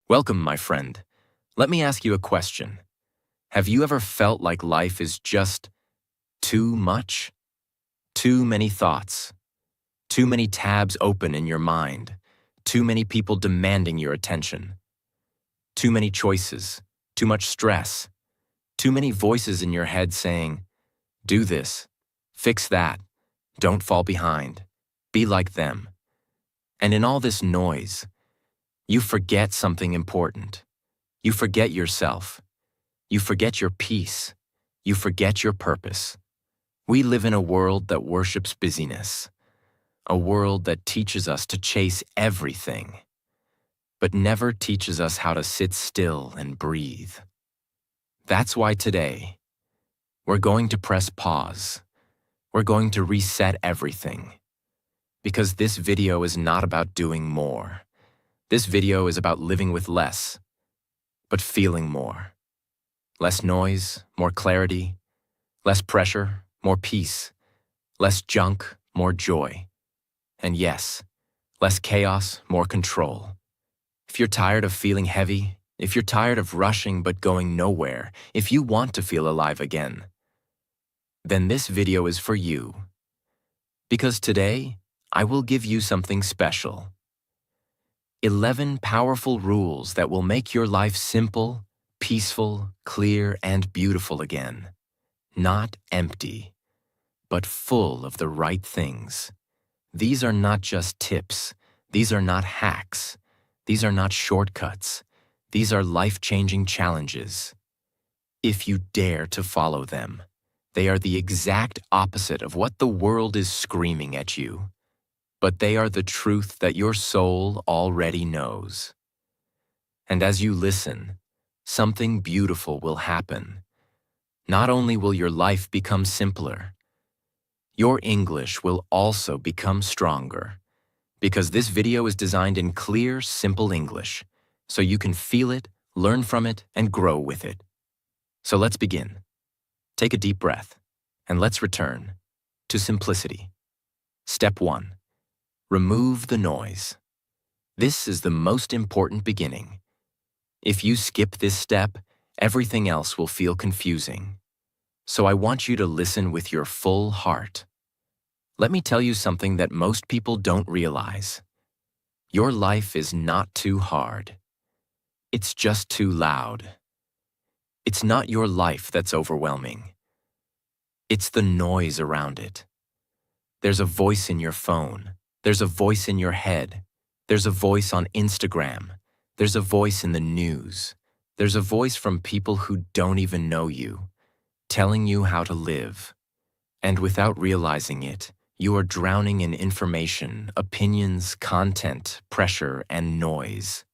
Welcome, my friend. Let me ask you a question. Have you ever felt like life is just too much? Too many thoughts, too many tabs open in your mind, too many people demanding your attention, too many choices, too much stress, too many voices in your head saying, do this, fix that, don't fall behind, be like them. And in all this noise, you forget something important. You forget yourself. You forget your peace. You forget your purpose. We live in a world that worships busyness, a world that teaches us to chase everything, but never teaches us how to sit still and breathe. That's why today, we're going to press pause. We're going to reset everything. Because this video is not about doing more. This video is about living with less, but feeling more. Less noise, more clarity. Less pressure, more peace. Less junk, more joy. And yes, less chaos, more control. If you're tired of feeling heavy, if you're tired of rushing but going nowhere, if you want to feel alive again, then this video is for you. Because today, I will give you something special. 11 powerful rules that will make your life simple, peaceful, clear, and beautiful again. Not empty, but full of the right things. These are not just tips. These are not hacks. These are not shortcuts. These are life-changing challenges. If you dare to follow them, they are the exact opposite of what the world is screaming at you. But they are the truth that your soul already knows. And as you listen, something beautiful will happen. Not only will your life become simpler, your English will also become stronger. Because this video is designed in clear, simple English, so you can feel it, learn from it, and grow with it. So let's begin. Take a deep breath, and let's return to simplicity. Step 1. Remove the noise. This is the most important beginning. If you skip this step, everything else will feel confusing. So I want you to listen with your full heart. Let me tell you something that most people don't realize. Your life is not too hard. It's just too loud. It's not your life that's overwhelming. It's the noise around it. There's a voice in your phone. There's a voice in your head. There's a voice on Instagram. There's a voice in the news. There's a voice from people who don't even know you, telling you how to live. And without realizing it, you are drowning in information, opinions, content, pressure, and noise.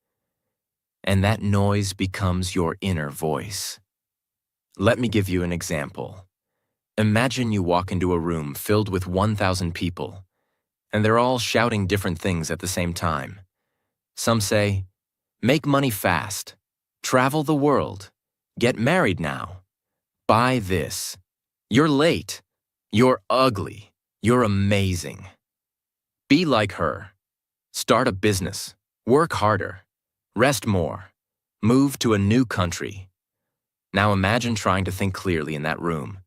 And that noise becomes your inner voice. Let me give you an example. Imagine you walk into a room filled with 1,000 people, and they're all shouting different things at the same time. Some say, make money fast, travel the world, get married now, buy this, you're late, you're ugly, you're amazing. Be like her, start a business, work harder, rest more, move to a new country. Now imagine trying to think clearly in that room.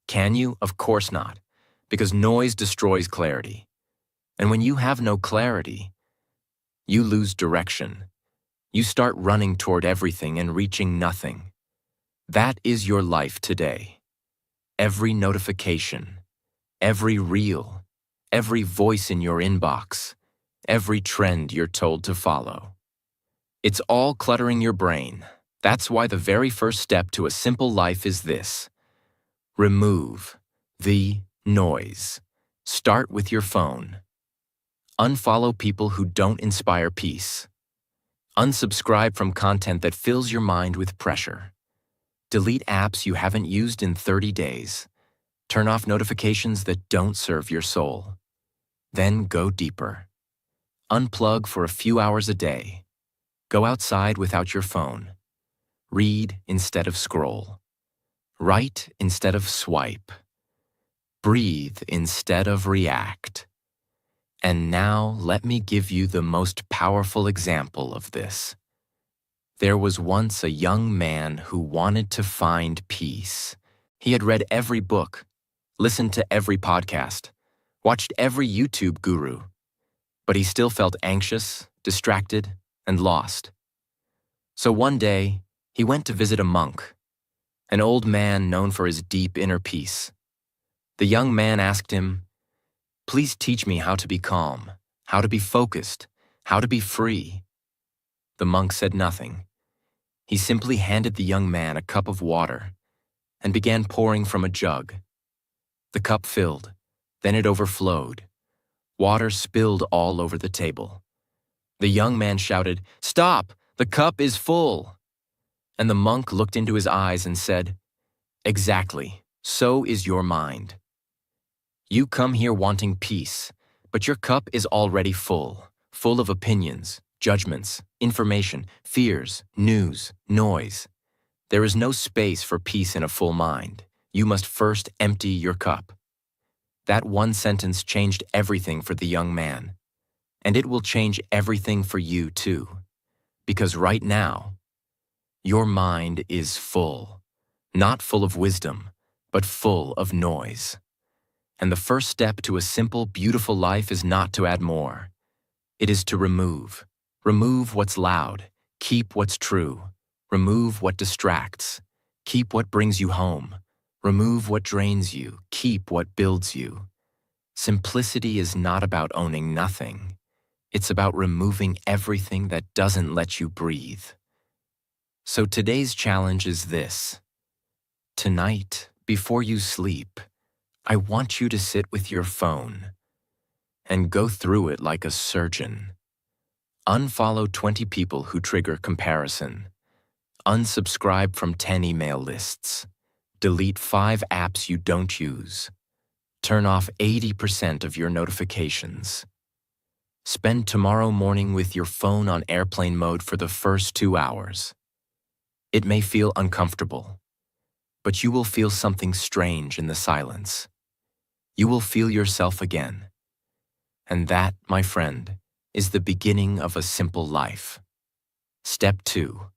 Can you? Of course not, because noise destroys clarity. And when you have no clarity, you lose direction. You start running toward everything and reaching nothing. That is your life today. Every notification, every reel, every voice in your inbox, every trend you're told to follow. It's all cluttering your brain. That's why the very first step to a simple life is this. Remove the noise. Start with your phone. Unfollow people who don't inspire peace. Unsubscribe from content that fills your mind with pressure. Delete apps you haven't used in 30 days. Turn off notifications that don't serve your soul. Then go deeper. Unplug for a few hours a day. Go outside without your phone. Read instead of scroll. Write instead of swipe. Breathe instead of react. And now let me give you the most powerful example of this. There was once a young man who wanted to find peace. He had read every book, listened to every podcast, watched every YouTube guru, but he still felt anxious, distracted, and lost. So one day, he went to visit a monk, an old man known for his deep inner peace. The young man asked him, "Please teach me how to be calm, how to be focused, how to be free." The monk said nothing. He simply handed the young man a cup of water and began pouring from a jug. The cup filled, then it overflowed. Water spilled all over the table. The young man shouted, "Stop! The cup is full!" And the monk looked into his eyes and said, "Exactly, so is your mind. You come here wanting peace, but your cup is already full of opinions, judgments, information, fears, news, noise. There is no space for peace in a full mind. You must first empty your cup." That one sentence changed everything for the young man. And it will change everything for you too. Because right now, your mind is full. Not full of wisdom, but full of noise. And the first step to a simple, beautiful life is not to add more. It is to remove. Remove what's loud. Keep what's true. Remove what distracts. Keep what brings you home. Remove what drains you. Keep what builds you. Simplicity is not about owning nothing. It's about removing everything that doesn't let you breathe. So today's challenge is this. Tonight, before you sleep, I want you to sit with your phone and go through it like a surgeon. Unfollow 20 people who trigger comparison. Unsubscribe from 10 email lists. Delete 5 apps you don't use. Turn off 80% of your notifications. Spend tomorrow morning with your phone on airplane mode for the first 2 hours. It may feel uncomfortable, but you will feel something strange in the silence. You will feel yourself again. And that, my friend, is the beginning of a simple life. Step 2.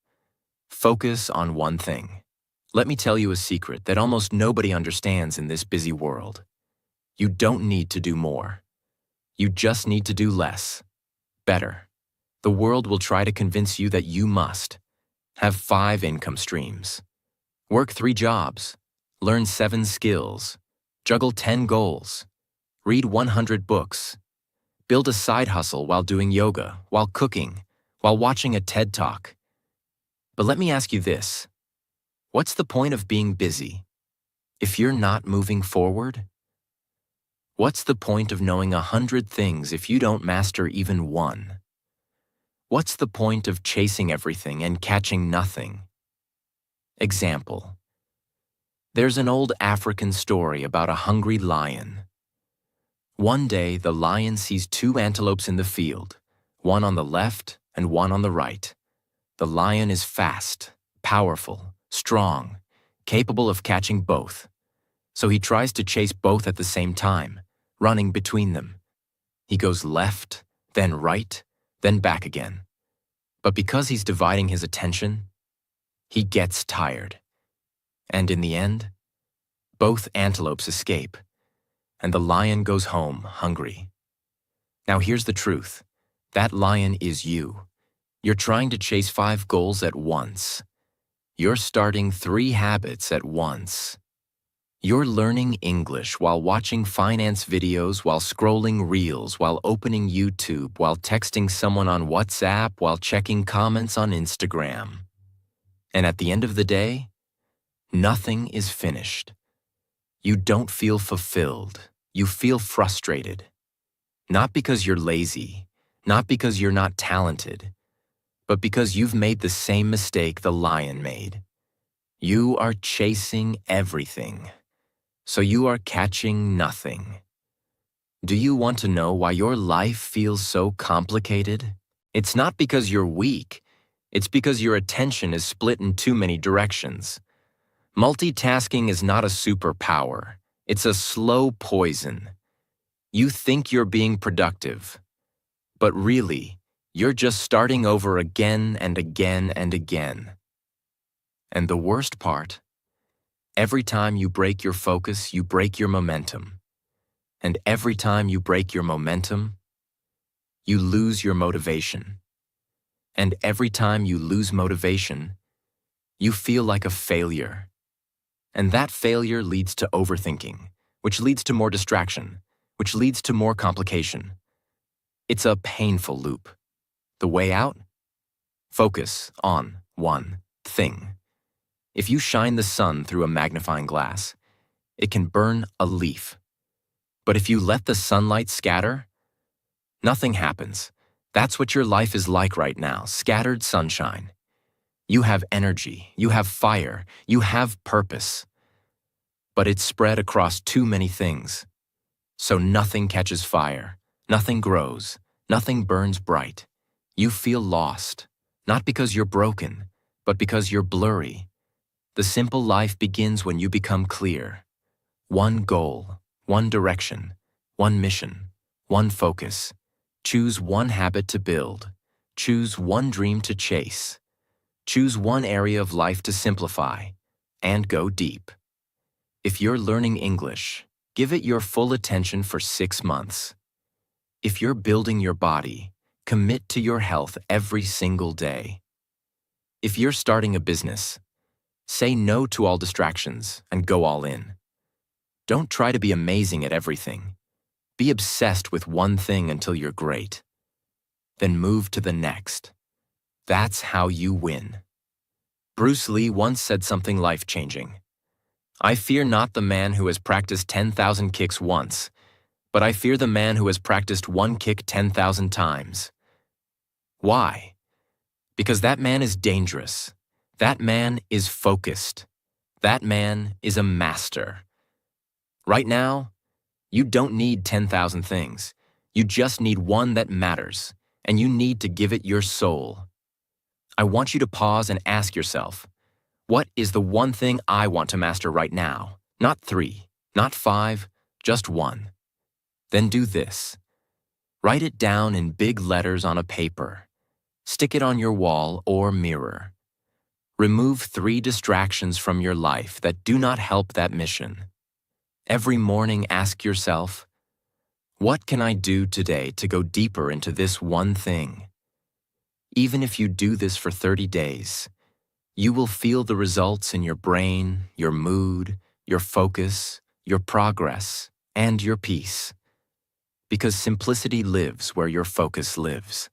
Focus on one thing. Let me tell you a secret that almost nobody understands in this busy world. You don't need to do more. You just need to do less. Better. The world will try to convince you that you must. Have 5 income streams. Work 3 jobs. Learn 7 skills. Juggle 10 goals. Read 100 books. Build a side hustle while doing yoga, while cooking, while watching a TED Talk. But let me ask you this. What's the point of being busy if you're not moving forward? What's the point of knowing 100 things if you don't master even one? What's the point of chasing everything and catching nothing? Example. There's an old African story about a hungry lion. One day, the lion sees 2 antelopes in the field, one on the left and one on the right. The lion is fast, powerful, strong, capable of catching both. So he tries to chase both at the same time, running between them. He goes left, then right, then back again. But because he's dividing his attention, he gets tired. And in the end, both antelopes escape, and the lion goes home hungry. Now here's the truth. That lion is you. You're trying to chase 5 goals at once. You're starting 3 habits at once. You're learning English while watching finance videos, while scrolling reels, while opening YouTube, while texting someone on WhatsApp, while checking comments on Instagram. And at the end of the day, nothing is finished. You don't feel fulfilled. You feel frustrated. Not because you're lazy, not because you're not talented, but because you've made the same mistake the lion made. You are chasing everything, so you are catching nothing. Do you want to know why your life feels so complicated? It's not because you're weak. It's because your attention is split in too many directions. Multitasking is not a superpower. It's a slow poison. You think you're being productive, but really, You're just starting over again and again and again. And the worst part, every time you break your focus, you break your momentum. And every time you break your momentum, you lose your motivation. And every time you lose motivation, you feel like a failure. And that failure leads to overthinking, which leads to more distraction, which leads to more complication. It's a painful loop. The way out? Focus on one thing. If you shine the sun through a magnifying glass, it can burn a leaf. But if you let the sunlight scatter, nothing happens. That's what your life is like right now, scattered sunshine. You have energy, you have fire, you have purpose. But it's spread across too many things. So nothing catches fire, nothing grows, nothing burns bright. You feel lost, not because you're broken, but because you're blurry. The simple life begins when you become clear. One goal, one direction, one mission, one focus. Choose one habit to build. Choose one dream to chase. Choose one area of life to simplify, and go deep. If you're learning English, give it your full attention for 6 months. If you're building your body, commit to your health every single day. If you're starting a business, say no to all distractions and go all in. Don't try to be amazing at everything. Be obsessed with one thing until you're great. Then move to the next. That's how you win. Bruce Lee once said something life-changing. I fear not the man who has practiced 10,000 kicks once, but I fear the man who has practiced one kick 10,000 times. Why? Because that man is dangerous. That man is focused. That man is a master. Right now, you don't need 10,000 things. You just need one that matters, and you need to give it your soul. I want you to pause and ask yourself, what is the one thing I want to master right now? Not 3, not 5, just 1. Then do this. Write it down in big letters on a paper. Stick it on your wall or mirror. Remove 3 distractions from your life that do not help that mission. Every morning ask yourself, what can I do today to go deeper into this one thing? Even if you do this for 30 days, you will feel the results in your brain, your mood, your focus, your progress, and your peace. Because simplicity lives where your focus lives.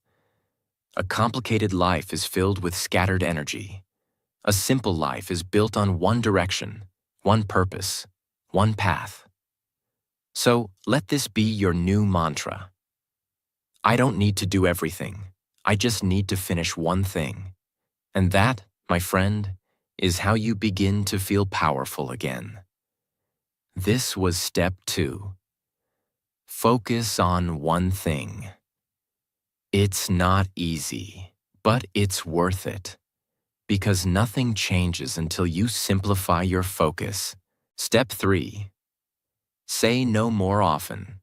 A complicated life is filled with scattered energy. A simple life is built on one direction, one purpose, one path. So let this be your new mantra. I don't need to do everything. I just need to finish one thing. And that, my friend, is how you begin to feel powerful again. This was step 2. Focus on one thing. It's not easy, but it's worth it. Because nothing changes until you simplify your focus. Step 3. Say no more often.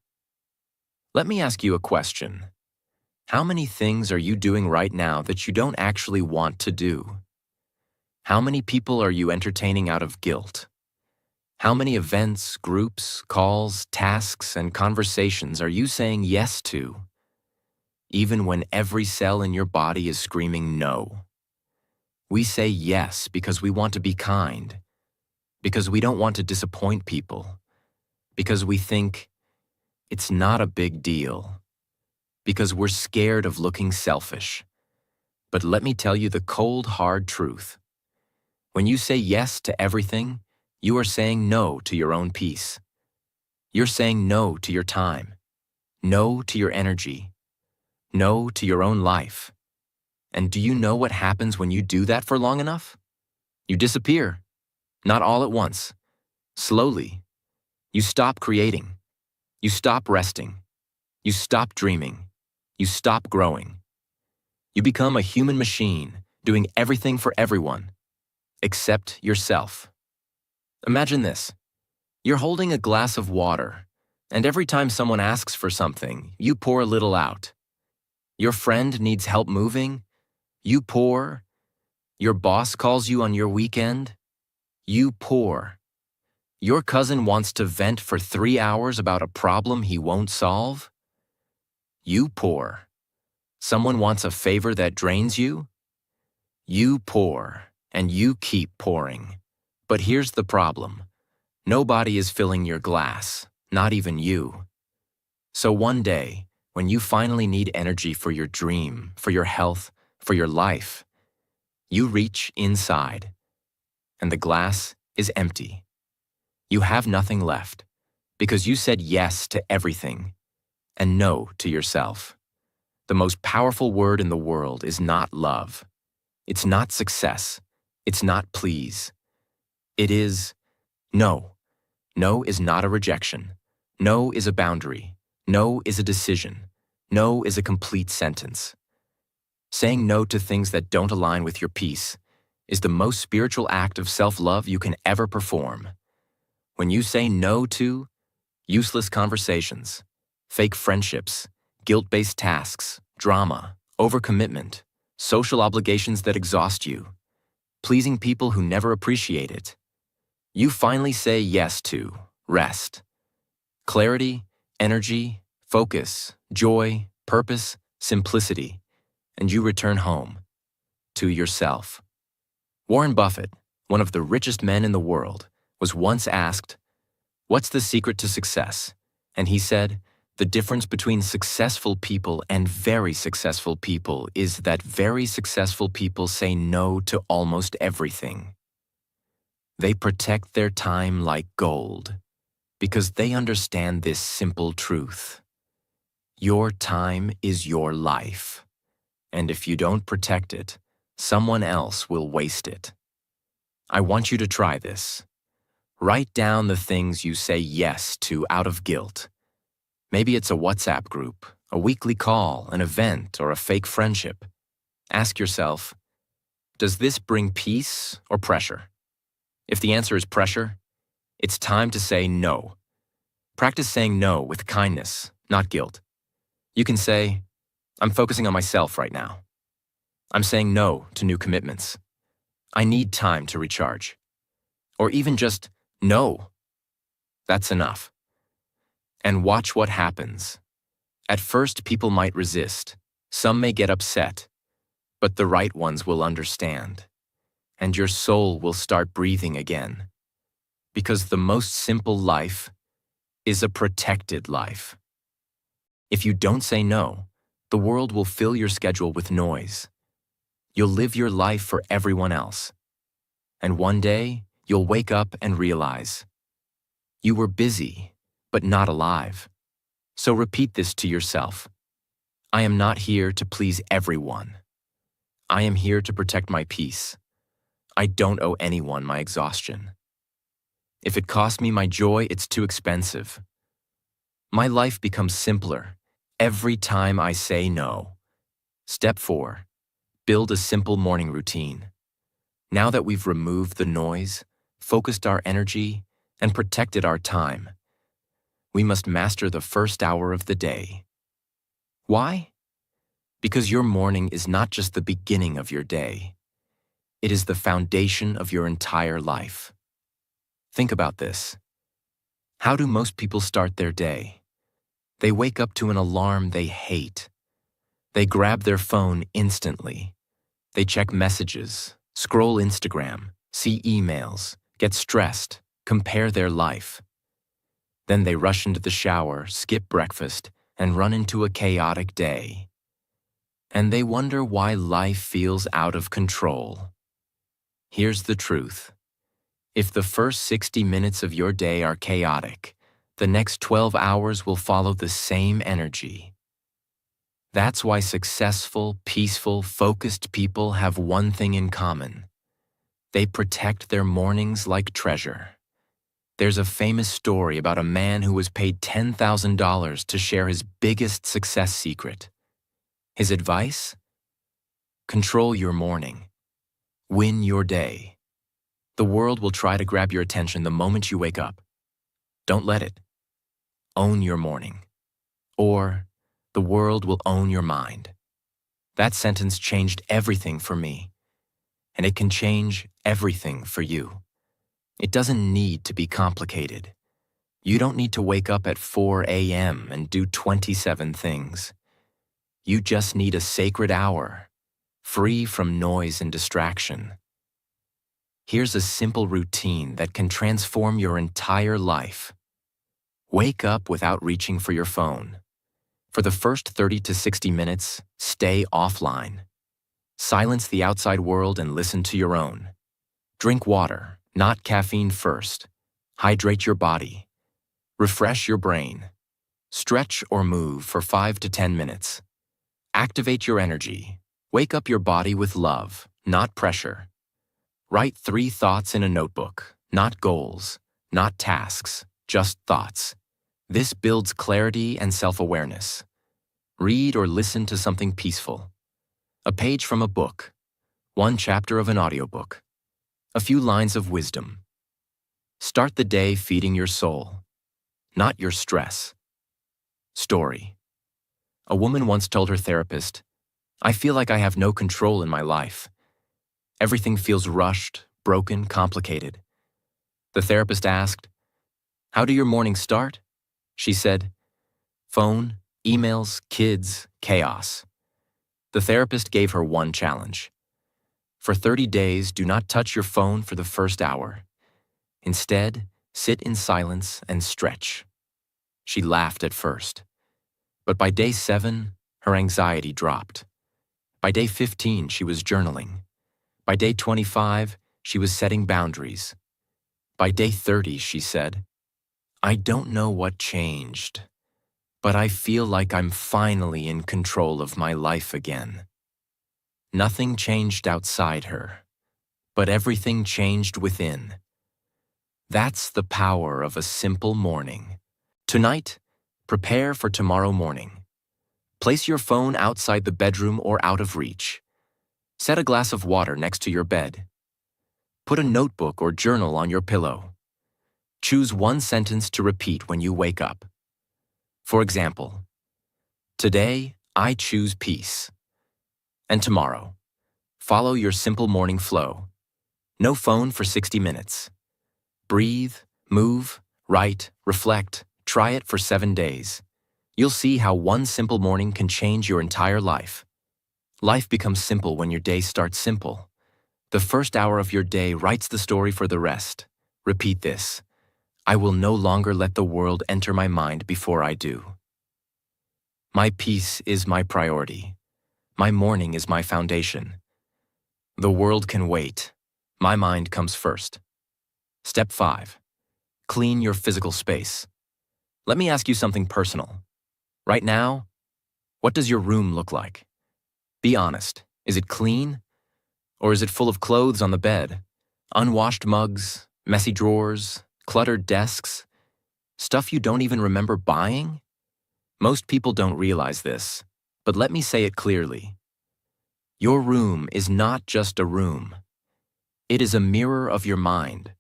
Let me ask you a question. How many things are you doing right now that you don't actually want to do? How many people are you entertaining out of guilt? How many events, groups, calls, tasks, and conversations are you saying yes to, even when every cell in your body is screaming no? We say yes because we want to be kind, because we don't want to disappoint people, because we think it's not a big deal, because we're scared of looking selfish. But let me tell you the cold, hard truth. When you say yes to everything, you are saying no to your own peace. You're saying no to your time, no to your energy, no to your own life. And do you know what happens when you do that for long enough? You disappear. Not all at once. Slowly. You stop creating. You stop resting. You stop dreaming. You stop growing. You become a human machine, doing everything for everyone, except yourself. Imagine this. You're holding a glass of water, and every time someone asks for something, you pour a little out. Your friend needs help moving? You pour. Your boss calls you on your weekend? You pour. Your cousin wants to vent for 3 hours about a problem he won't solve? You pour. Someone wants a favor that drains you? You pour, and you keep pouring. But here's the problem. Nobody is filling your glass, not even you. So one day, when you finally need energy for your dream, for your health, for your life, you reach inside, and the glass is empty. You have nothing left, because you said yes to everything and no to yourself. The most powerful word in the world is not love. It's not success. It's not please. It is no. No is not a rejection. No is a boundary. No is a decision. No is a complete sentence. Saying no to things that don't align with your peace is the most spiritual act of self-love you can ever perform. When you say no to useless conversations, fake friendships, guilt-based tasks, drama, overcommitment, social obligations that exhaust you, pleasing people who never appreciate it, you finally say yes to rest, clarity, energy, focus, joy, purpose, simplicity, and you return home to yourself. Warren Buffett, one of the richest men in the world, was once asked, "What's the secret to success?" And he said, "The difference between successful people and very successful people is that very successful people say no to almost everything. They protect their time like gold because they understand this simple truth. Your time is your life, and if you don't protect it, someone else will waste it." I want you to try this. Write down the things you say yes to out of guilt. Maybe it's a WhatsApp group, a weekly call, an event, or a fake friendship. Ask yourself, does this bring peace or pressure? If the answer is pressure, it's time to say no. Practice saying no with kindness, not guilt. You can say, "I'm focusing on myself right now." "I'm saying no to new commitments. I need time to recharge." Or even just, "No." That's enough. And watch what happens. At first, people might resist. Some may get upset. But the right ones will understand. And your soul will start breathing again. Because the most simple life is a protected life. If you don't say no, the world will fill your schedule with noise. You'll live your life for everyone else. And one day, you'll wake up and realize you were busy, but not alive. So repeat this to yourself. I am not here to please everyone. I am here to protect my peace. I don't owe anyone my exhaustion. If it costs me my joy, it's too expensive. My life becomes simpler every time I say no. Step 4. Build a simple morning routine. Now that we've removed the noise, focused our energy, and protected our time, we must master the first hour of the day. Why? Because your morning is not just the beginning of your day. It is the foundation of your entire life. Think about this. How do most people start their day? They wake up to an alarm they hate. They grab their phone instantly. They check messages, scroll Instagram, see emails, get stressed, compare their life. Then they rush into the shower, skip breakfast, and run into a chaotic day. And they wonder why life feels out of control. Here's the truth. If the first 60 minutes of your day are chaotic, the next 12 hours will follow the same energy. That's why successful, peaceful, focused people have one thing in common. They protect their mornings like treasure. There's a famous story about a man who was paid $10,000 to share his biggest success secret. His advice? Control your morning. Win your day. The world will try to grab your attention the moment you wake up. Don't let it. Own your morning. Or the world will own your mind. That sentence changed everything for me, and it can change everything for you. It doesn't need to be complicated. You don't need to wake up at 4 a.m. and do 27 things. You just need a sacred hour, free from noise and distraction. Here's a simple routine that can transform your entire life. Wake up without reaching for your phone. For the first 30 to 60 minutes, stay offline. Silence the outside world and listen to your own. Drink water, not caffeine first. Hydrate your body. Refresh your brain. Stretch or move for 5 to 10 minutes. Activate your energy. Wake up your body with love, not pressure. Write 3 thoughts in a notebook, not goals, not tasks, just thoughts. This builds clarity and self-awareness. Read or listen to something peaceful. A page from a book. 1 chapter of an audiobook. A few lines of wisdom. Start the day feeding your soul, not your stress. Story. A woman once told her therapist, "I feel like I have no control in my life. Everything feels rushed, broken, complicated." The therapist asked, "How do your mornings start?" She said, "Phone, emails, kids, chaos." The therapist gave her one challenge. For 30 days, do not touch your phone for the first hour. Instead, sit in silence and stretch. She laughed at first. But by day 7, her anxiety dropped. By day 15, she was journaling. By day 25, she was setting boundaries. By day 30, she said, "I don't know what changed, but I feel like I'm finally in control of my life again." Nothing changed outside her, but everything changed within. That's the power of a simple morning. Tonight, prepare for tomorrow morning. Place your phone outside the bedroom or out of reach. Set a glass of water next to your bed. Put a notebook or journal on your pillow. Choose 1 sentence to repeat when you wake up. For example, today I choose peace. And tomorrow, follow your simple morning flow. No phone for 60 minutes. Breathe, move, write, reflect. Try it for 7 days. You'll see how 1 simple morning can change your entire life. Life becomes simple when your day starts simple. The first hour of your day writes the story for the rest. Repeat this. I will no longer let the world enter my mind before I do. My peace is my priority. My morning is my foundation. The world can wait. My mind comes first. Step 5. Clean your physical space. Let me ask you something personal. Right now, what does your room look like? Be honest. Is it clean? Or is it full of clothes on the bed? Unwashed mugs, messy drawers, cluttered desks? Stuff you don't even remember buying? Most people don't realize this, but let me say it clearly. Your room is not just a room. It is a mirror of your mind.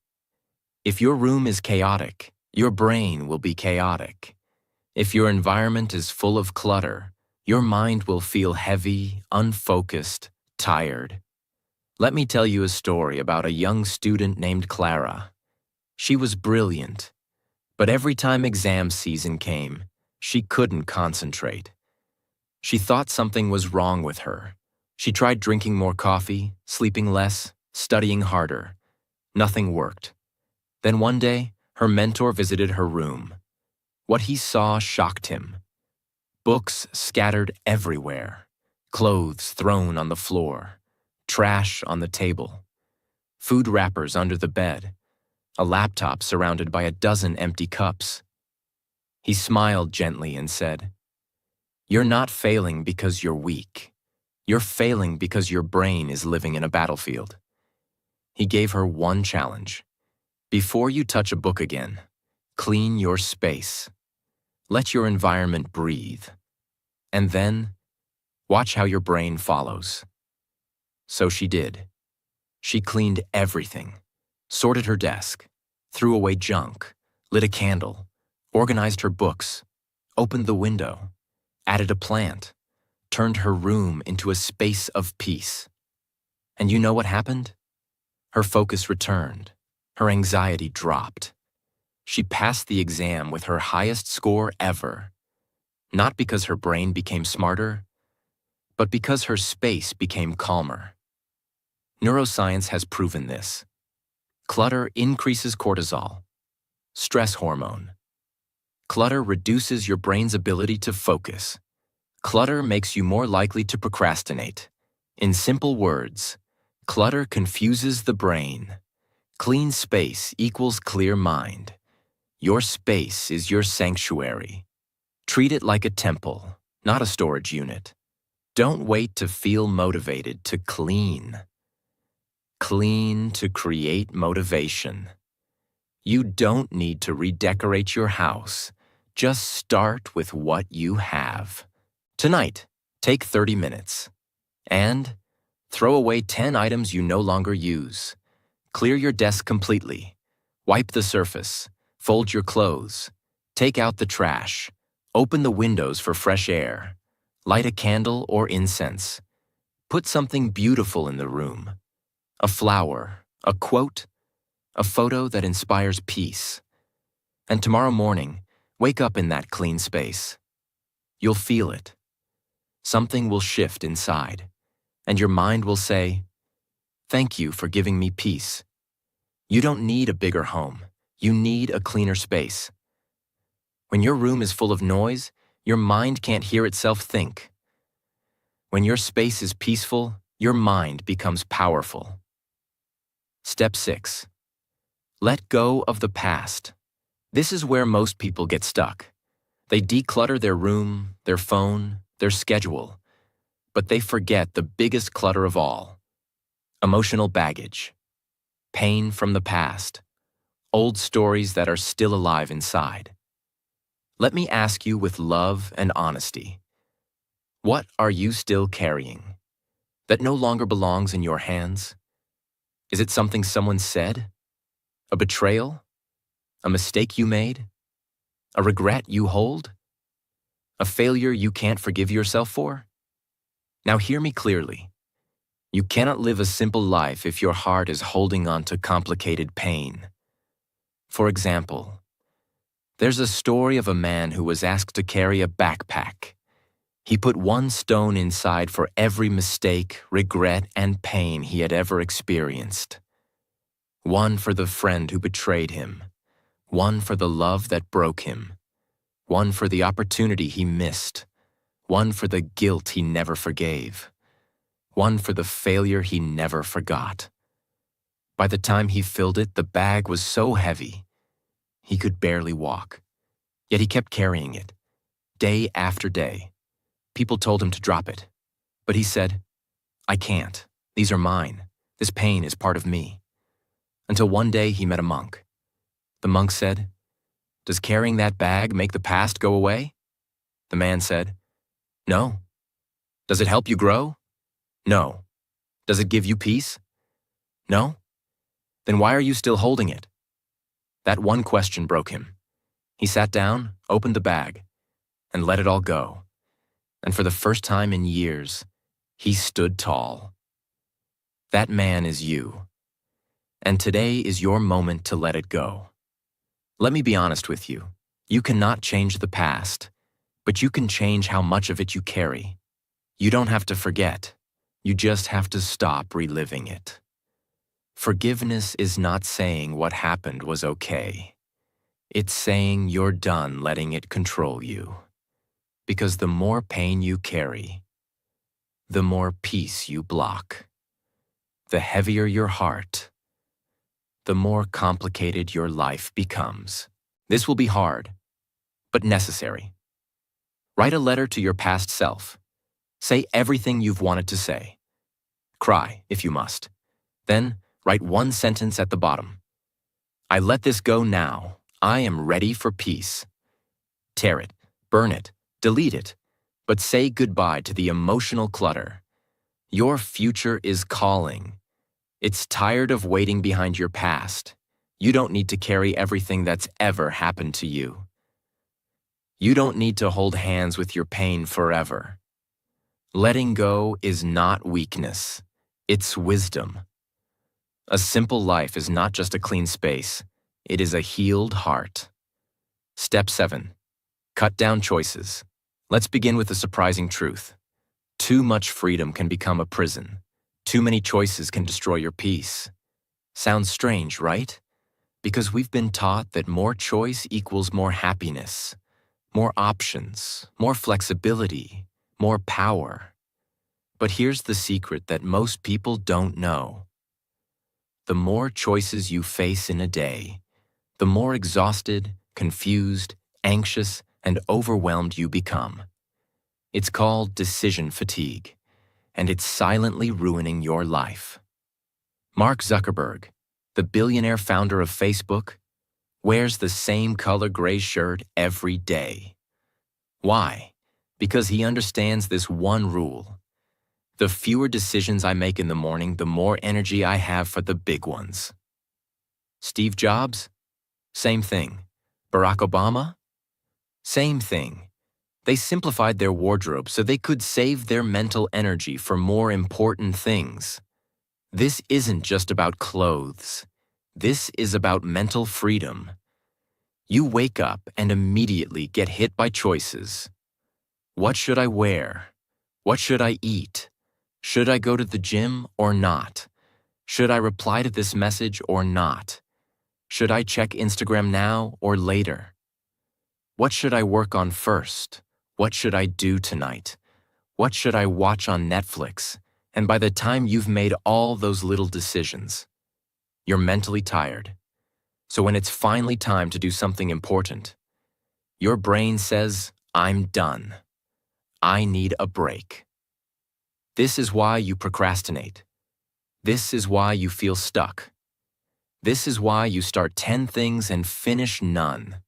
If your room is chaotic, your brain will be chaotic. If your environment is full of clutter, your mind will feel heavy, unfocused, tired. Let me tell you a story about a young student named Clara. She was brilliant, but every time exam season came, she couldn't concentrate. She thought something was wrong with her. She tried drinking more coffee, sleeping less, studying harder. Nothing worked. Then one day, her mentor visited her room. What he saw shocked him. Books scattered everywhere, clothes thrown on the floor, trash on the table, food wrappers under the bed, a laptop surrounded by a dozen empty cups. He smiled gently and said, "You're not failing because you're weak. You're failing because your brain is living in a battlefield." He gave her one challenge. Before you touch a book again, clean your space. Let your environment breathe. And then, watch how your brain follows. So she did. She cleaned everything, sorted her desk, threw away junk, lit a candle, organized her books, opened the window, added a plant, turned her room into a space of peace. And you know what happened? Her focus returned. Her anxiety dropped. She passed the exam with her highest score ever, not because her brain became smarter, but because her space became calmer. Neuroscience has proven this. Clutter increases cortisol, stress hormone. Clutter reduces your brain's ability to focus. Clutter makes you more likely to procrastinate. In simple words, clutter confuses the brain. Clean space equals clear mind. Your space is your sanctuary. Treat it like a temple, not a storage unit. Don't wait to feel motivated to clean. Clean to create motivation. You don't need to redecorate your house. Just start with what you have. Tonight, take 30 minutes. And throw away 10 items you no longer use. Clear your desk completely. Wipe the surface. Fold your clothes. Take out the trash. Open the windows for fresh air. Light a candle or incense. Put something beautiful in the room. A flower, a quote, a photo that inspires peace. And tomorrow morning, wake up in that clean space. You'll feel it. Something will shift inside, and your mind will say, "Thank you for giving me peace." You don't need a bigger home. You need a cleaner space. When your room is full of noise, your mind can't hear itself think. When your space is peaceful, your mind becomes powerful. Step 6. Let go of the past. This is where most people get stuck. They declutter their room, their phone, their schedule, but they forget the biggest clutter of all: emotional baggage, pain from the past, old stories that are still alive inside. Let me ask you with love and honesty, what are you still carrying that no longer belongs in your hands? Is it something someone said? A betrayal? A mistake you made? A regret you hold? A failure you can't forgive yourself for? Now hear me clearly. You cannot live a simple life if your heart is holding on to complicated pain. For example, there's a story of a man who was asked to carry a backpack. He put one stone inside for every mistake, regret, and pain he had ever experienced. One for the friend who betrayed him. One for the love that broke him. One for the opportunity he missed. One for the guilt he never forgave. One for the failure he never forgot. By the time he filled it, the bag was so heavy, he could barely walk. Yet he kept carrying it, day after day. People told him to drop it, but he said, "I can't. These are mine. This pain is part of me." Until one day he met a monk. The monk said, "Does carrying that bag make the past go away?" The man said, "No." "Does it help you grow?" "No." "Does it give you peace?" "No." "Then why are you still holding it?" That one question broke him. He sat down, opened the bag, and let it all go. And for the first time in years, he stood tall. That man is you. And today is your moment to let it go. Let me be honest with you. You cannot change the past, but you can change how much of it you carry. You don't have to forget. You just have to stop reliving it. Forgiveness is not saying what happened was okay. It's saying you're done letting it control you. Because the more pain you carry, the more peace you block. The heavier your heart, the more complicated your life becomes. This will be hard, but necessary. Write a letter to your past self. Say everything you've wanted to say. Cry, if you must. Then, write one sentence at the bottom. I let this go now. I am ready for peace. Tear it, burn it, delete it, but say goodbye to the emotional clutter. Your future is calling. It's tired of waiting behind your past. You don't need to carry everything that's ever happened to you. You don't need to hold hands with your pain forever. Letting go is not weakness, it's wisdom. A simple life is not just a clean space, it is a healed heart. Step 7. Cut down choices. Let's begin with a surprising truth. Too much freedom can become a prison. Too many choices can destroy your peace. Sounds strange, right? Because we've been taught that more choice equals more happiness, more options, more flexibility, more power. But here's the secret that most people don't know. The more choices you face in a day, the more exhausted, confused, anxious, and overwhelmed you become. It's called decision fatigue, and it's silently ruining your life. Mark Zuckerberg, the billionaire founder of Facebook, wears the same color gray shirt every day. Why? Because he understands this one rule. The fewer decisions I make in the morning, the more energy I have for the big ones. Steve Jobs? Same thing. Barack Obama? Same thing. They simplified their wardrobe so they could save their mental energy for more important things. This isn't just about clothes. This is about mental freedom. You wake up and immediately get hit by choices. What should I wear? What should I eat? Should I go to the gym or not? Should I reply to this message or not? Should I check Instagram now or later? What should I work on first? What should I do tonight? What should I watch on Netflix? And by the time you've made all those little decisions, you're mentally tired. So when it's finally time to do something important, your brain says, I'm done. I need a break. This is why you procrastinate. This is why you feel stuck. This is why you start 10 things and finish none.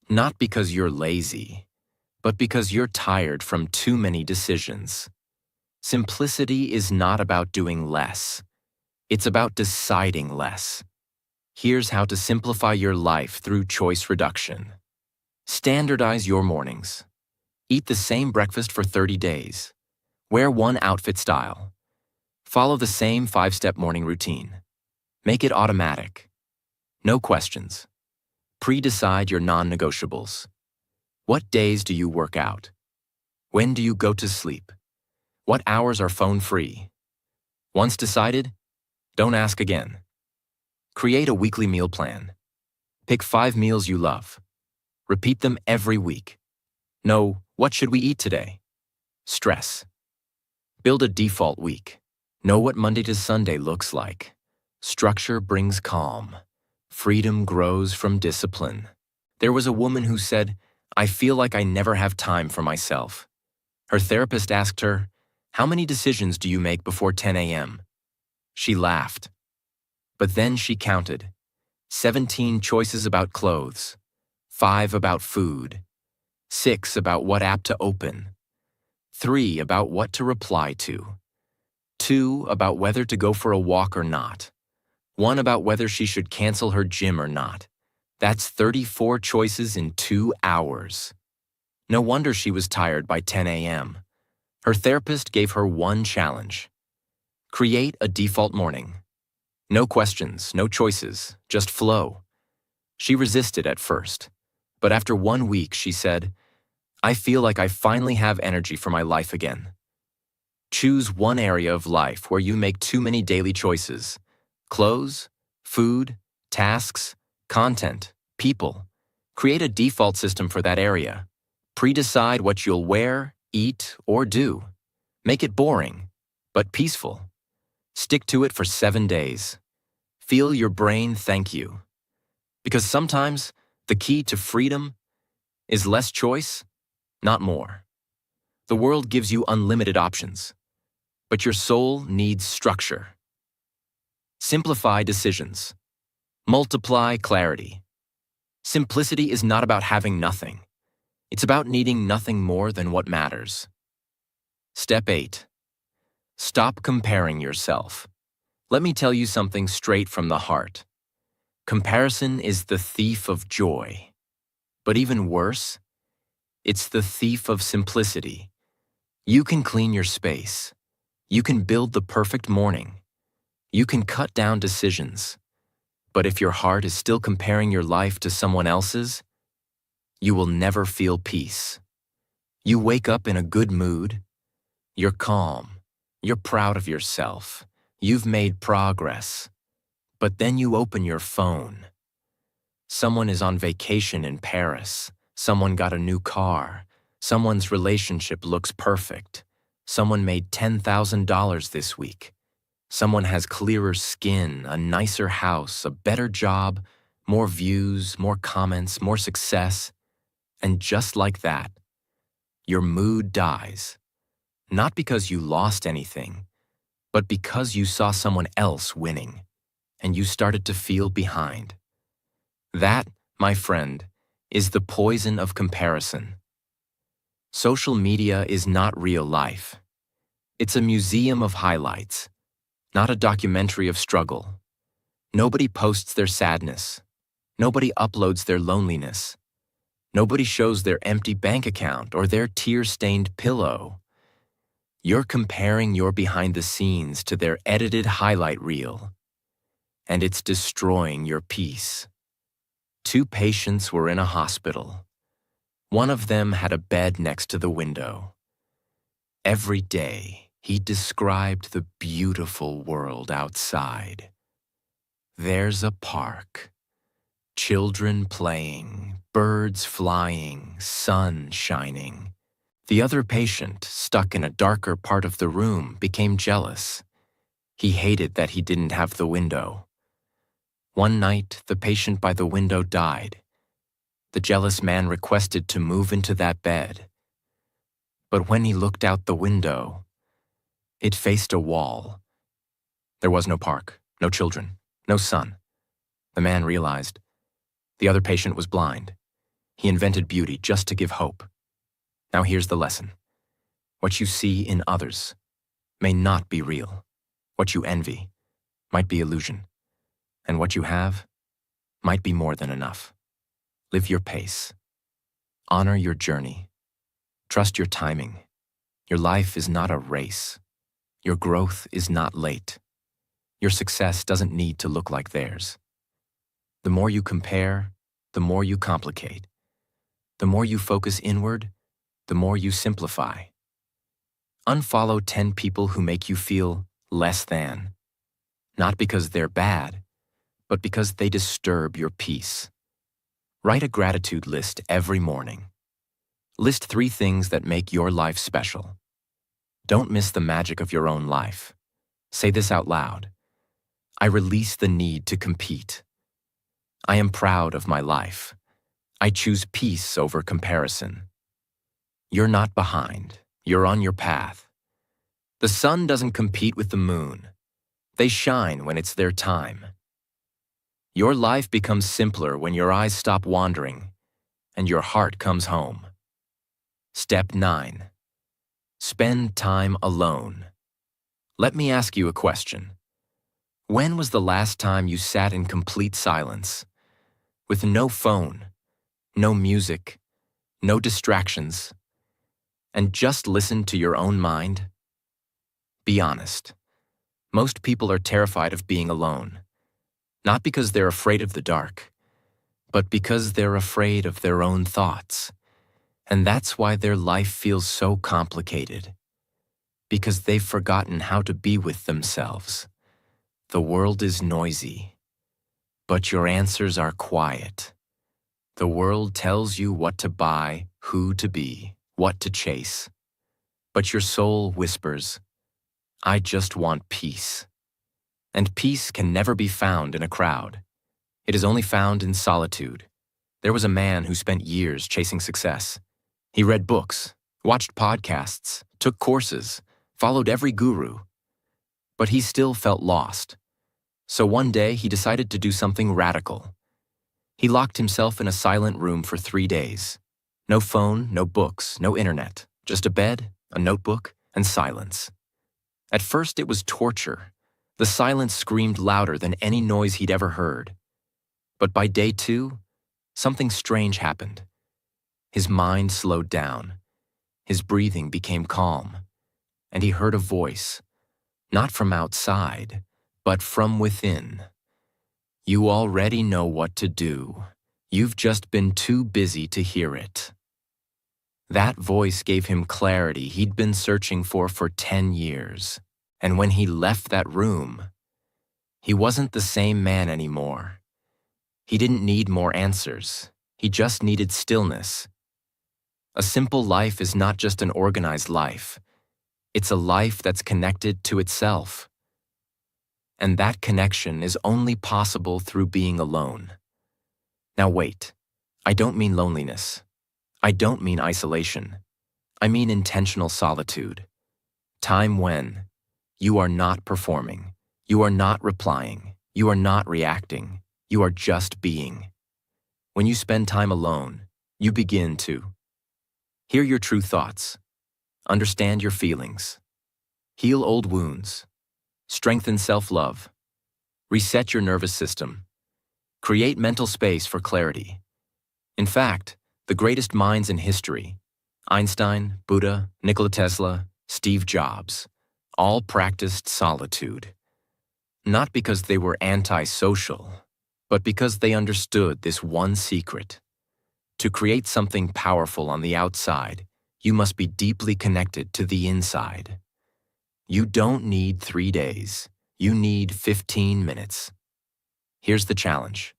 Not because you're lazy, but because you're tired from too many decisions. Simplicity is not about doing less. It's about deciding less. Here's how to simplify your life through choice reduction. Standardize your mornings. Eat the same breakfast for 30 days. Wear one outfit style. Follow the same 5-step morning routine. Make it automatic. No questions. Pre-decide your non-negotiables. What days do you work out? When do you go to sleep? What hours are phone-free? Once decided, don't ask again. Create a weekly meal plan. Pick 5 meals you love. Repeat them every week. No, what should we eat today? Stress. Build a default week. Know what Monday to Sunday looks like. Structure brings calm. Freedom grows from discipline. There was a woman who said, I feel like I never have time for myself. Her therapist asked her, how many decisions do you make before 10 a.m.? She laughed. But then she counted. 17 choices about clothes, 5 about food, 6 about what app to open, 3 about what to reply to, 2 about whether to go for a walk or not, 1 about whether she should cancel her gym or not. That's 34 choices in 2 hours. No wonder she was tired by 10 a.m. Her therapist gave her one challenge. Create a default morning. No questions, no choices, just flow. She resisted at first, but after 1 week she said, I feel like I finally have energy for my life again. Choose one area of life where you make too many daily choices. Clothes, food, tasks, content, people. Create a default system for that area. Pre-decide what you'll wear, eat, or do. Make it boring, but peaceful. Stick to it for 7 days. Feel your brain thank you. Because sometimes the key to freedom is less choice, not more. The world gives you unlimited options, but your soul needs structure. Simplify decisions. Multiply clarity. Simplicity is not about having nothing. It's about needing nothing more than what matters. Step 8. Stop comparing yourself. Let me tell you something straight from the heart. Comparison is the thief of joy. But even worse, it's the thief of simplicity. You can clean your space. You can build the perfect morning. You can cut down decisions. But if your heart is still comparing your life to someone else's, you will never feel peace. You wake up in a good mood. You're calm. You're proud of yourself. You've made progress. But then you open your phone. Someone is on vacation in Paris. Someone got a new car. Someone's relationship looks perfect. Someone made $10,000 this week. Someone has clearer skin, a nicer house, a better job, more views, more comments, more success. And just like that, your mood dies. Not because you lost anything, but because you saw someone else winning, and you started to feel behind. That, my friend, is the poison of comparison. Social media is not real life. It's a museum of highlights, not a documentary of struggle. Nobody posts their sadness. Nobody uploads their loneliness. Nobody shows their empty bank account or their tear-stained pillow. You're comparing your behind the scenes to their edited highlight reel, and it's destroying your peace. 2 patients were in a hospital. One of them had a bed next to the window. Every day, he described the beautiful world outside. There's a park, children playing, birds flying, sun shining. The other patient, stuck in a darker part of the room, became jealous. He hated that he didn't have the window. One night, the patient by the window died. The jealous man requested to move into that bed. But when he looked out the window, it faced a wall. There was no park, no children, no sun. The man realized the other patient was blind. He invented beauty just to give hope. Now here's the lesson. What you see in others may not be real. What you envy might be illusion. And what you have might be more than enough. Live your pace. Honor your journey. Trust your timing. Your life is not a race. Your growth is not late. Your success doesn't need to look like theirs. The more you compare, the more you complicate. The more you focus inward, the more you simplify. Unfollow 10 people who make you feel less than. Not because they're bad, but because they disturb your peace. Write a gratitude list every morning. List 3 things that make your life special. Don't miss the magic of your own life. Say this out loud. I release the need to compete. I am proud of my life. I choose peace over comparison. You're not behind. You're on your path. The sun doesn't compete with the moon. They shine when it's their time. Your life becomes simpler when your eyes stop wandering and your heart comes home. Step 9. Spend time alone. Let me ask you a question. When was the last time you sat in complete silence, with no phone, no music, no distractions, and just listened to your own mind? Be honest. Most people are terrified of being alone, not because they're afraid of the dark, but because they're afraid of their own thoughts. And that's why their life feels so complicated, because they've forgotten how to be with themselves. The world is noisy, but your answers are quiet. The world tells you what to buy, who to be, what to chase. But your soul whispers, I just want peace. And peace can never be found in a crowd. It is only found in solitude. There was a man who spent years chasing success. He read books, watched podcasts, took courses, followed every guru. But he still felt lost. So one day he decided to do something radical. He locked himself in a silent room for 3 days. No phone, no books, no internet, just a bed, a notebook, and silence. At first it was torture. The silence screamed louder than any noise he'd ever heard. But by day 2, something strange happened. His mind slowed down. His breathing became calm, and he heard a voice, not from outside, but from within. You already know what to do. You've just been too busy to hear it. That voice gave him clarity he'd been searching for 10 years. And when he left that room, he wasn't the same man anymore. He didn't need more answers. He just needed stillness. A simple life is not just an organized life. It's a life that's connected to itself. And that connection is only possible through being alone. Now wait, I don't mean loneliness. I don't mean isolation. I mean intentional solitude. Time when you are not performing, you are not replying, you are not reacting, you are just being. When you spend time alone, you begin to hear your true thoughts, understand your feelings, heal old wounds, strengthen self-love, reset your nervous system, create mental space for clarity. In fact, the greatest minds in history, Einstein, Buddha, Nikola Tesla, Steve Jobs, all practiced solitude. Not because they were antisocial, but because they understood this one secret. To create something powerful on the outside, you must be deeply connected to the inside. You don't need 3 days. You need 15 minutes. Here's the challenge.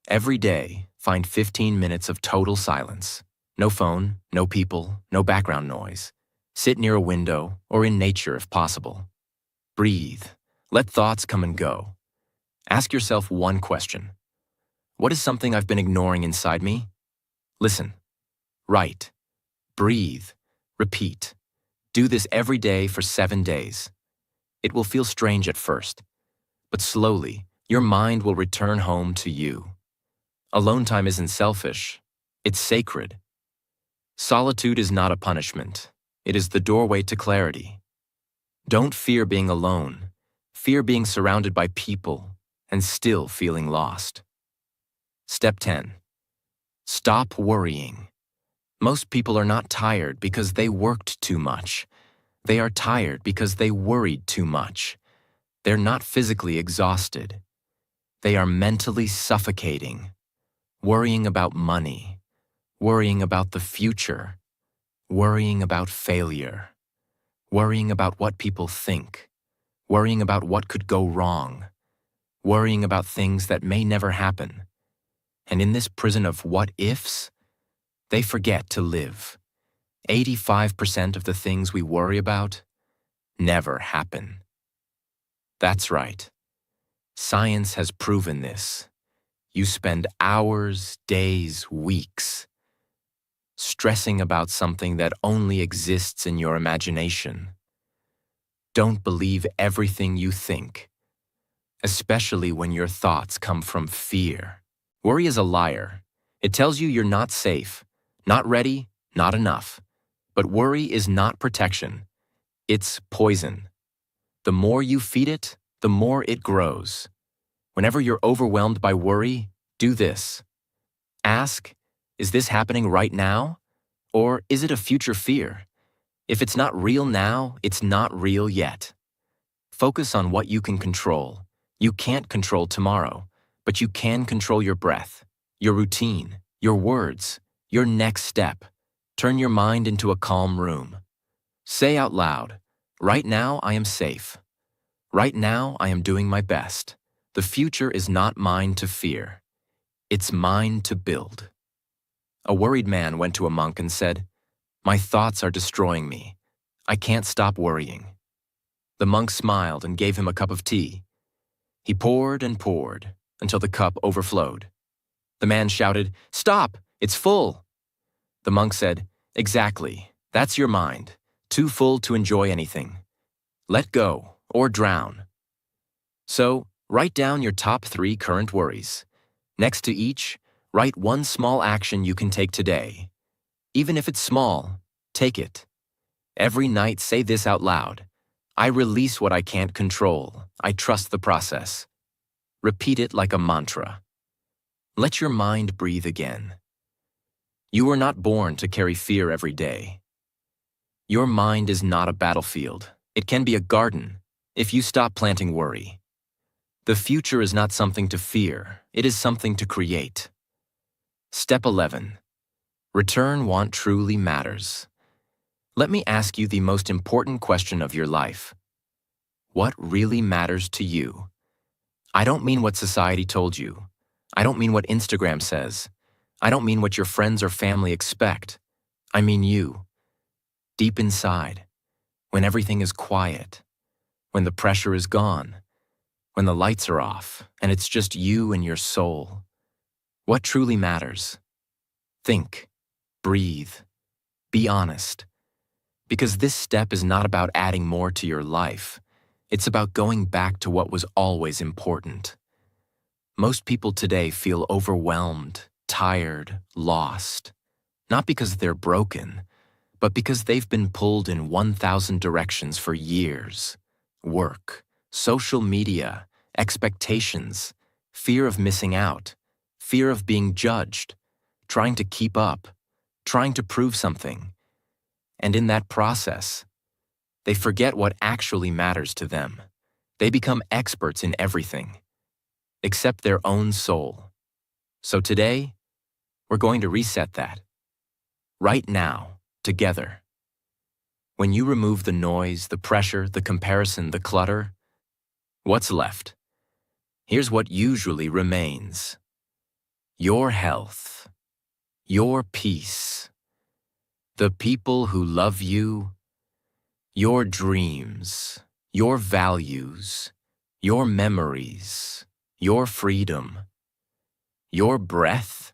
Every day, find 15 minutes of total silence. No phone, no people, no background noise. Sit near a window or in nature if possible. Breathe. Let thoughts come and go. Ask yourself one question. What is something I've been ignoring inside me? Listen. Write. Breathe. Repeat. Do this every day for 7 days. It will feel strange at first, but slowly, your mind will return home to you. Alone time isn't selfish. It's sacred. Solitude is not a punishment. It is the doorway to clarity. Don't fear being alone. Fear being surrounded by people and still feeling lost. Step 10. Stop worrying. Most people are not tired because they worked too much. They are tired because they worried too much. They're not physically exhausted. They are mentally suffocating. Worrying about money. Worrying about the future. Worrying about failure. Worrying about what people think. Worrying about what could go wrong. Worrying about things that may never happen. And in this prison of what-ifs, they forget to live. 85% of the things we worry about never happen. That's right. Science has proven this. You spend hours, days, weeks stressing about something that only exists in your imagination. Don't believe everything you think, especially when your thoughts come from fear. Worry is a liar. It tells you you're not safe, not ready, not enough. But worry is not protection. It's poison. The more you feed it, the more it grows. Whenever you're overwhelmed by worry, do this. Ask, is this happening right now? Or is it a future fear? If it's not real now, it's not real yet. Focus on what you can control. You can't control tomorrow, but you can control your breath, your routine, your words, your next step. Turn your mind into a calm room. Say out loud, right now I am safe. Right now I am doing my best. The future is not mine to fear. It's mine to build. A worried man went to a monk and said, "My thoughts are destroying me. I can't stop worrying." The monk smiled and gave him a cup of tea. He poured and poured until the cup overflowed. The man shouted, "Stop! It's full!" The monk said, "Exactly. That's your mind. Too full to enjoy anything. Let go or drown." So, write down your top 3 current worries. Next to each, write one small action you can take today. Even if it's small, take it. Every night say this out loud. I release what I can't control. I trust the process. Repeat it like a mantra. Let your mind breathe again. You were not born to carry fear every day. Your mind is not a battlefield. It can be a garden if you stop planting worry. The future is not something to fear. It is something to create. Step 11. Return what truly matters. Let me ask you the most important question of your life. What really matters to you? I don't mean what society told you. I don't mean what Instagram says. I don't mean what your friends or family expect. I mean you. Deep inside, when everything is quiet, when the pressure is gone, when the lights are off, and it's just you and your soul. What truly matters? Think, breathe, be honest. Because this step is not about adding more to your life. It's about going back to what was always important. Most people today feel overwhelmed, tired, lost. Not because they're broken, but because they've been pulled in 1,000 directions for years. Work, social media, expectations, fear of missing out, fear of being judged, trying to keep up, trying to prove something. And in that process, they forget what actually matters to them. They become experts in everything, except their own soul. So today, we're going to reset that. Right now, together. When you remove the noise, the pressure, the comparison, the clutter, what's left? Here's what usually remains. Your health, your peace, the people who love you, your dreams, your values, your memories, your freedom, your breath,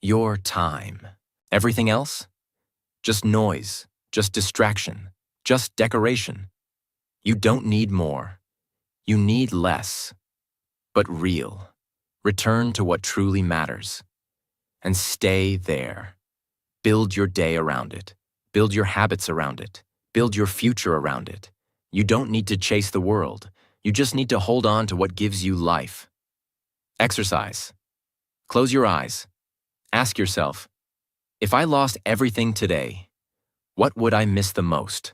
your time. Everything else? Just noise, just distraction, just decoration. You don't need more. You need less, but real. Return to what truly matters. And stay there. Build your day around it. Build your habits around it. Build your future around it. You don't need to chase the world. You just need to hold on to what gives you life. Exercise. Close your eyes. Ask yourself, if I lost everything today, what would I miss the most?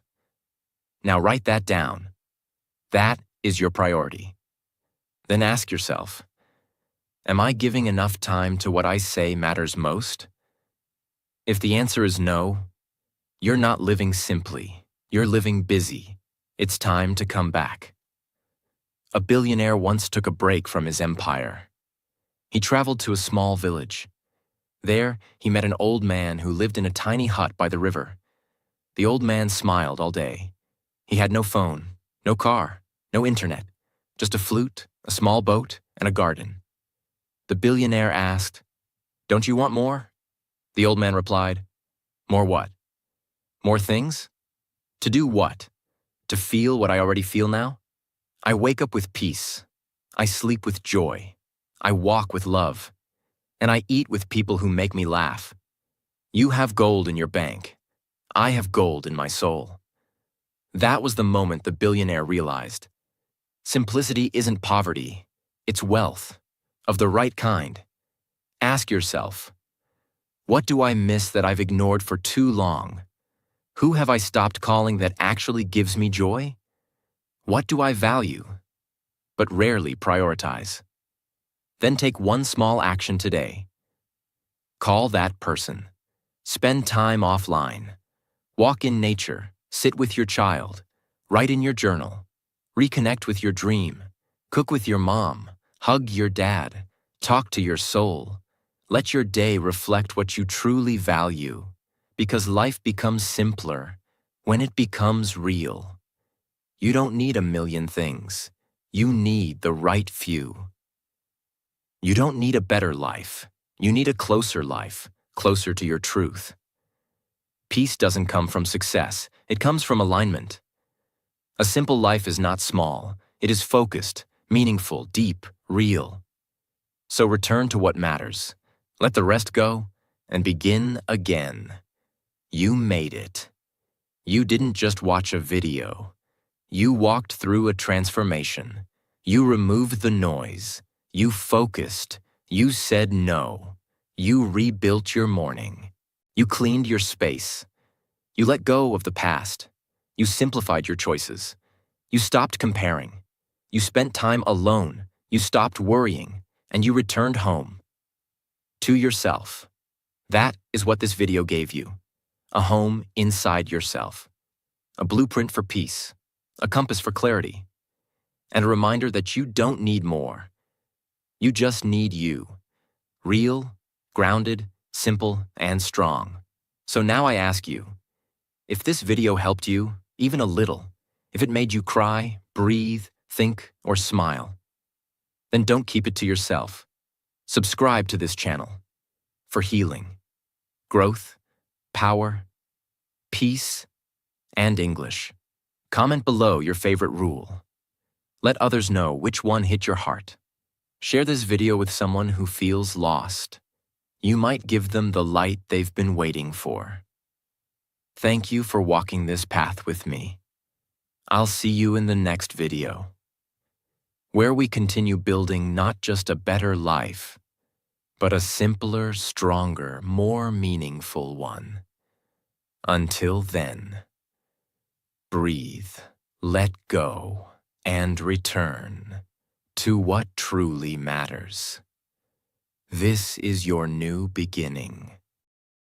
Now write that down. That is your priority. Then ask yourself, am I giving enough time to what I say matters most? If the answer is no, you're not living simply. You're living busy. It's time to come back. A billionaire once took a break from his empire. He traveled to a small village. There, he met an old man who lived in a tiny hut by the river. The old man smiled all day. He had no phone, no car, no internet, just a flute, a small boat, and a garden. The billionaire asked, "Don't you want more?" The old man replied, "More what? More things? To do what? To feel what I already feel now? I wake up with peace. I sleep with joy. I walk with love. And I eat with people who make me laugh. You have gold in your bank. I have gold in my soul." That was the moment the billionaire realized. Simplicity isn't poverty. It's wealth, of the right kind. Ask yourself, what do I miss that I've ignored for too long? Who have I stopped calling that actually gives me joy? What do I value, but rarely prioritize? Then take one small action today. Call that person. Spend time offline. Walk in nature. Sit with your child. Write in your journal. Reconnect with your dream. Cook with your mom. Hug your dad. Talk to your soul. Let your day reflect what you truly value, because life becomes simpler when it becomes real. You don't need a million things. You need the right few. You don't need a better life. You need a closer life, closer to your truth. Peace doesn't come from success. It comes from alignment. A simple life is not small. It is focused, meaningful, deep, real. So return to what matters. Let the rest go and begin again. You made it. You didn't just watch a video. You walked through a transformation. You removed the noise. You focused. You said no. You rebuilt your morning. You cleaned your space. You let go of the past. You simplified your choices. You stopped comparing. You spent time alone. You stopped worrying. And you returned home. To yourself. That is what this video gave you. A home inside yourself. A blueprint for peace. A compass for clarity. And a reminder that you don't need more. You just need you. Real, grounded, simple, and strong. So now I ask you, if this video helped you, even a little, if it made you cry, breathe, think, or smile, then don't keep it to yourself. Subscribe to this channel for healing, growth, power, peace, and English. Comment below your favorite rule. Let others know which one hit your heart. Share this video with someone who feels lost. You might give them the light they've been waiting for. Thank you for walking this path with me. I'll see you in the next video, where we continue building not just a better life, but a simpler, stronger, more meaningful one. Until then, breathe, let go, and return to what truly matters. This is your new beginning.